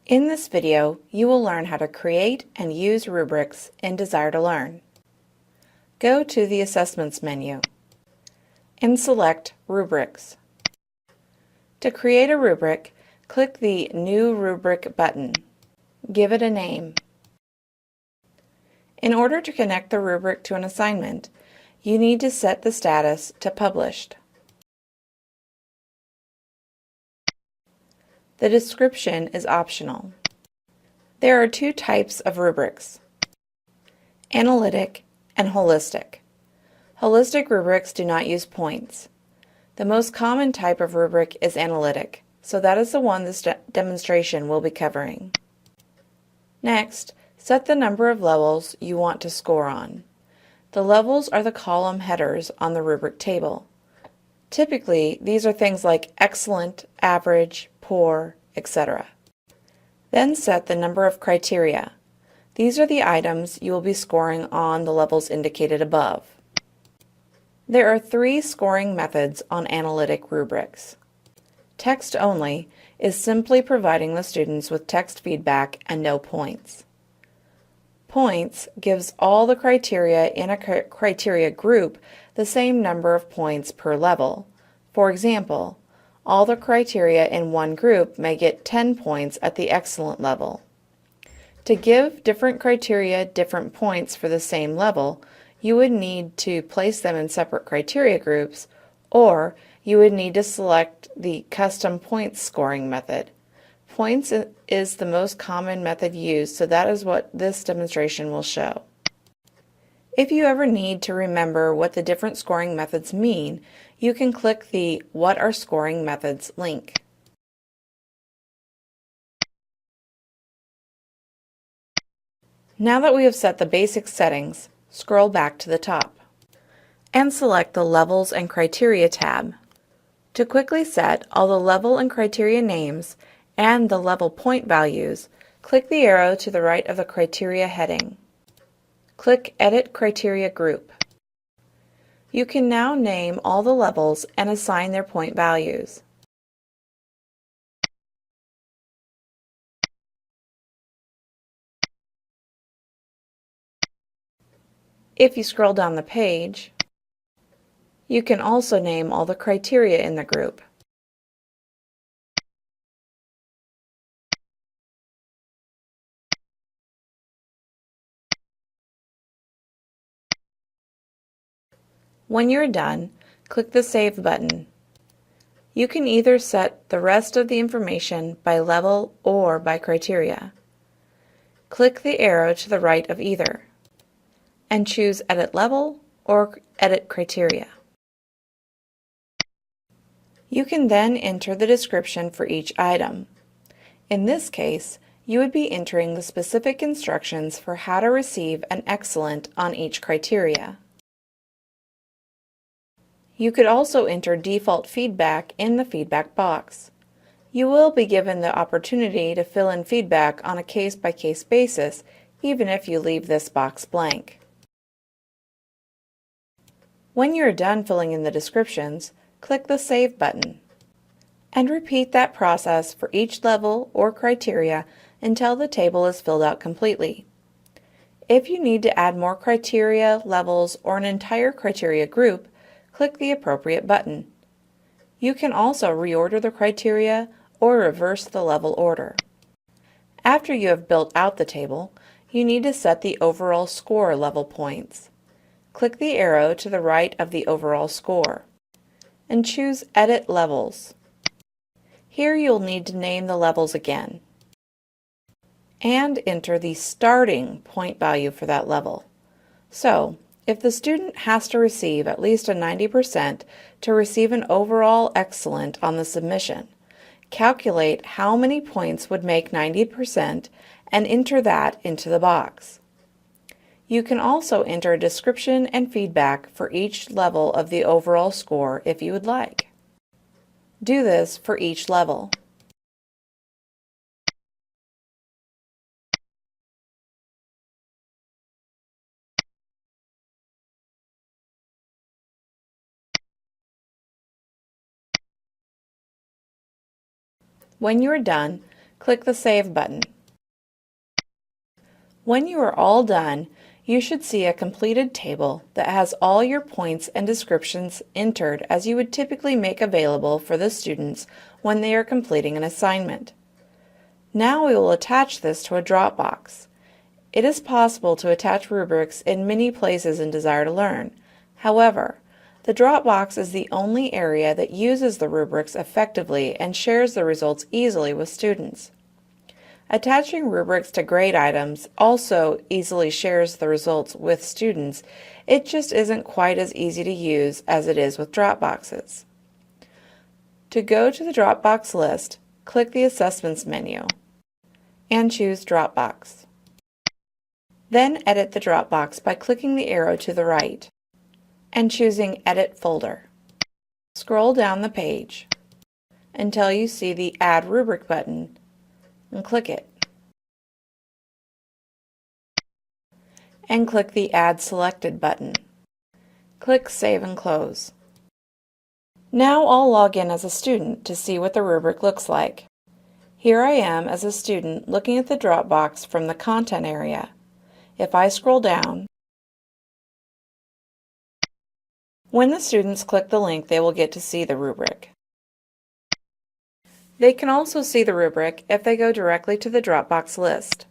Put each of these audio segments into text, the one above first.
In this video, you will learn how to create and use rubrics in Desire2Learn. Go to the Assessments menu and select Rubrics. To create a rubric, click the New Rubric button. Give it a name. In order to connect the rubric to an assignment, you need to set the status to Published. The description is optional. There are two types of rubrics: analytic and holistic. Holistic rubrics do not use points. The most common type of rubric is analytic, so that is the one this demonstration will be covering. Next, set the number of levels you want to score on. The levels are the column headers on the rubric table. Typically, these are things like excellent, average, poor, etc. Then set the number of criteria. These are the items you will be scoring on the levels indicated above. There are three scoring methods on analytic rubrics. Text only is simply providing the students with text feedback and no points. Points gives all the criteria in a criteria group the same number of points per level. For example, all the criteria in one group may get 10 points at the excellent level. To give different criteria different points for the same level, you would need to place them in separate criteria groups, or you would need to select the custom points scoring method. Points is the most common method used, so that is what this demonstration will show. If you ever need to remember what the different scoring methods mean, you can click the What are Scoring Methods link. Now that we have set the basic settings, scroll back to the top and select the Levels and Criteria tab. To quickly set all the level and criteria names and the level point values, click the arrow to the right of the criteria heading. Click Edit Criteria Group. You can now name all the levels and assign their point values. If you scroll down the page, you can also name all the criteria in the group. When you're done, click the Save button. You can either set the rest of the information by level or by criteria. Click the arrow to the right of either and choose Edit Level or Edit Criteria. You can then enter the description for each item. In this case, you would be entering the specific instructions for how to receive an excellent on each criteria. You could also enter default feedback in the feedback box. You will be given the opportunity to fill in feedback on a case-by-case basis, even if you leave this box blank. When you are done filling in the descriptions, click the Save button and repeat that process for each level or criteria until the table is filled out completely. If you need to add more criteria, levels, or an entire criteria group, click the appropriate button. You can also reorder the criteria or reverse the level order. After you have built out the table, you need to set the overall score level points. Click the arrow to the right of the overall score and choose Edit Levels. Here you'll need to name the levels again and enter the starting point value for that level. So, if the student has to receive at least a 90% to receive an overall excellent on the submission, calculate how many points would make 90% and enter that into the box. You can also enter a description and feedback for each level of the overall score if you would like. Do this for each level. When you are done, Click the Save button. When you are all done, you should see a completed table that has all your points and descriptions entered as you would typically make available for the students when they are completing an assignment. Now we will attach this to a Dropbox. It is possible to attach rubrics in many places in Desire2Learn. However, the Dropbox is the only area that uses the rubrics effectively and shares the results easily with students. Attaching rubrics to grade items also easily shares the results with students. It just isn't quite as easy to use as it is with Dropboxes. To go to the Dropbox list, click the Assessments menu and choose Dropbox. Then edit the Dropbox by clicking the arrow to the right and choosing Edit Folder. Scroll down the page until you see the Add Rubric button and click it. And click the Add Selected button. Click Save and Close. Now I'll log in as a student to see what the rubric looks like. Here I am as a student looking at the Dropbox from the Content area. If I scroll down, when the students click the link, they will get to see the rubric. They can also see the rubric if they go directly to the Dropbox list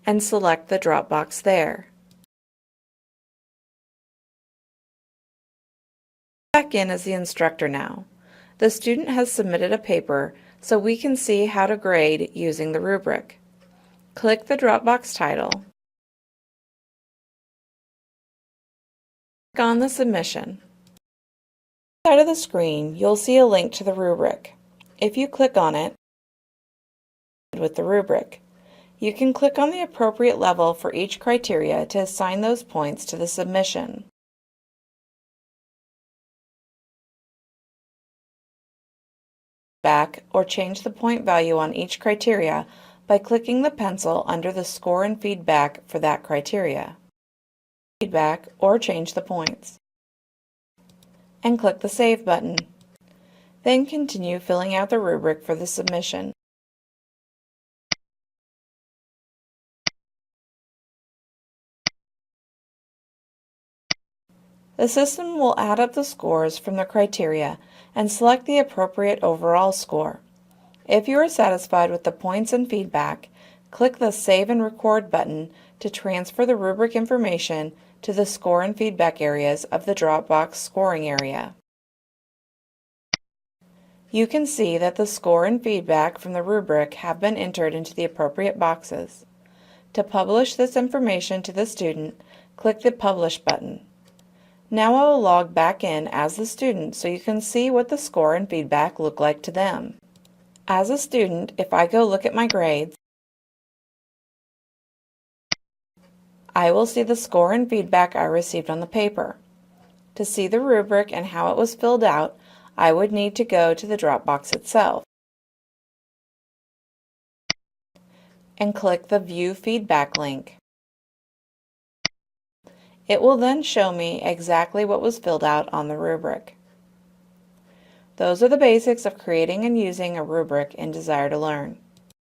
and select the Dropbox there. Back in as the instructor now. The student has submitted a paper, so we can see how to grade using the rubric. Click the Dropbox title. Click on the submission. On the side of the screen, you'll see a link to the rubric. If you click on it, with the rubric, you can click on the appropriate level for each criteria to assign those points to the submission. Back or change the point value on each criteria by clicking the pencil under the score and feedback for that criteria. Feedback or change the points. And click the Save button. Then continue filling out the rubric for the submission. The system will add up the scores from the criteria and select the appropriate overall score. If you are satisfied with the points and feedback, click the Save and Record button to transfer the rubric information to the score and feedback areas of the Dropbox scoring area. You can see that the score and feedback from the rubric have been entered into the appropriate boxes. To publish this information to the student, click the Publish button. Now I will log back in as the student so you can see what the score and feedback look like to them. As a student, if I go look at my grades, I will see the score and feedback I received on the paper. To see the rubric and how it was filled out, I would need to go to the Dropbox itself and click the View Feedback link. It will then show me exactly what was filled out on the rubric. Those are the basics of creating and using a rubric in Desire2Learn.